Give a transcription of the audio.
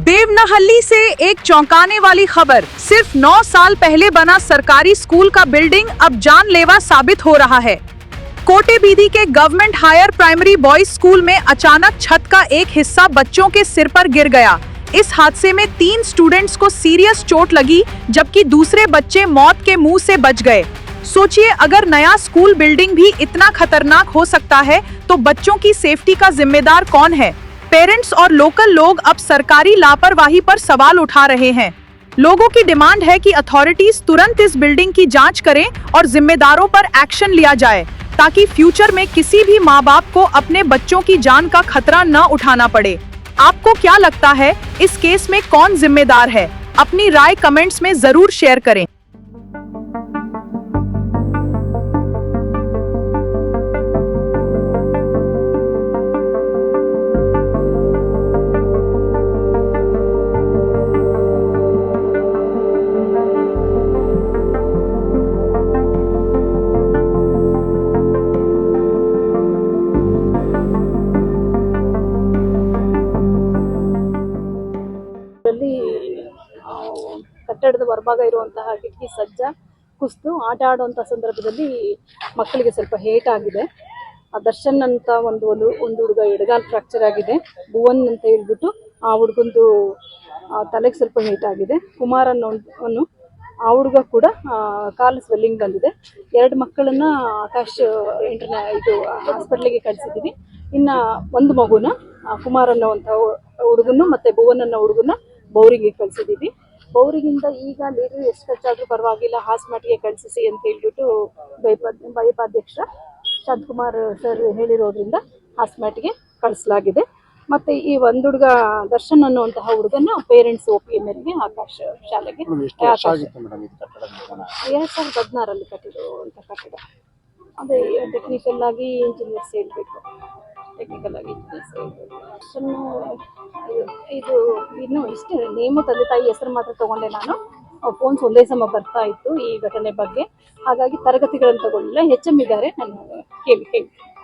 देवनाहल्ली से एक चौंकाने वाली खबर। सिर्फ 9 साल पहले बना सरकारी स्कूल का बिल्डिंग अब जानलेवा साबित हो रहा है। कोटेबीदी के government higher primary boys school में अचानक छत का एक हिस्सा बच्चों के सिर पर गिर गया। इस हादसे में 3 स्टूडेंट्स को सीरियस चोट लगी, जबकि दूसरे बच्चे मौत के मुंह से बच गए। सोचिए, अगर नया स्कूल बिल्डिंग भी इतना खतरनाक हो सकता है, तो बच्चों की सेफ्टी का जिम्मेदार कौन है? पेरेंट्स और लोकल लोग अब सरकारी लापरवाही पर सवाल उठा रहे हैं। लोगों की डिमांड है कि अथॉरिटीज तुरंत इस बिल्डिंग की जांच करें और जिम्मेदारों पर एक्शन लिया जाए, ताकि फ्यूचर में किसी भी माँ बाप को अपने बच्चों की जान का खतरा न उठाना पड़े। आपको क्या लगता है, इस केस में कौन जिम्मेदार है? अपनी राय कमेंट्स में जरूर शेयर करें। ಕಟ್ಟಡದ ಹೊರಭಾಗ ಇರುವಂತಹ ಕಿಟಕಿ ಸಜ್ಜ ಕುಸಿದು ಆಟ ಆಡುವಂಥ ಸಂದರ್ಭದಲ್ಲಿ ಮಕ್ಕಳಿಗೆ ಸ್ವಲ್ಪ ಹೇಟ್ ಆಗಿದೆ. ದರ್ಶನ್ ಅಂತ ಒಂದು ಹುಡುಗ ಎಡಗಾಲ್ ಫ್ರಾಕ್ಚರ್ ಆಗಿದೆ. ಭುವನ್ ಅಂತ ಹೇಳ್ಬಿಟ್ಟು ಆ ಹುಡುಗಂದು ತಲೆಗೆ ಸ್ವಲ್ಪ ಹೇಟ್ ಆಗಿದೆ. ಕುಮಾರ್ ಅನ್ನೋನು ಆ ಹುಡುಗ ಕೂಡ ಕಾಲು ಸ್ವೆಲ್ಲಿಂಗ್ ಬಂದಿದೆ. 2 ಮಕ್ಕಳನ್ನ ಆಕಾಶ್ ಹಾಸ್ಪಿಟ್ಲಿಗೆ ಕಳಿಸಿದ್ದೀವಿ. ಇನ್ನು ಒಂದು ಮಗುನ ಕುಮಾರ್ ಅನ್ನೋವಂಥ ಹುಡುಗನ್ನು ಮತ್ತು ಭುವನ್ ಅನ್ನೋ ಹುಡುಗನ ಬೌರಿಗೆ ಕಳಿಸಿದ್ದೀವಿ. ಬೌರಿಗಿಂದ ಈಗ ಲೀಡರ್ ಎಷ್ಟು ಖರ್ಚಾದ್ರೂ ಪರವಾಗಿಲ್ಲ, ಹಾಸ್ಪಿಟ್ಲಿಗೆ ಕಳಿಸಿ ಅಂತ ಹೇಳ್ಬಿಟ್ಟು ಬೈಪಾಧ್ಯಕ್ಷ ಶಾಂತಕುಮಾರ್ ಸರ್ ಹೇಳಿರೋದ್ರಿಂದ ಹಾಸ್ಪಿಟ್ಲಿಗೆ ಕಳಿಸಲಾಗಿದೆ. ಮತ್ತು ಈ ಒಂದು ಹುಡುಗ ದರ್ಶನ್ ಅನ್ನುವಂತಹ ಹುಡುಗನ ಪೇರೆಂಟ್ಸ್ OPM ಮೇರೆಗೆ ಆಕಾಶ್ ಶಾಲೆಗೆ 2016 ಕಟ್ಟಿರುವಂಥ ಕಟ್ಟಡ. ಅದೇ ಟೆಕ್ನಿಕಲ್ ಆಗಿ ಇಂಜಿನಿಯರ್ಸ್ ಹೇಳ್ಬೇಕು, ಟೆಕ್ನಿಕಲ್ ಆಗಿ ಇಂಜಿನಿಯರ್ಸ್ ಹೇಳ್ಬೇಕು. ಇದು ಇನ್ನು ಇಷ್ಟೇ ನೇಮು ತಂದೆ ತಾಯಿ ಹೆಸರು ಮಾತ್ರ ತಗೊಂಡೆ. ನಾನು ಫೋನ್ಸ್ ಒಂದೇ ಸಮ ಬರ್ತಾ ಇತ್ತು ಈ ಘಟನೆ ಬಗ್ಗೆ, ಹಾಗಾಗಿ ತರಗತಿಗಳನ್ನು ತಗೊಳ್ಳಿಲ್ಲ. HM ಇದ್ದಾರೆ, ನಾನು ಹೇಳಿ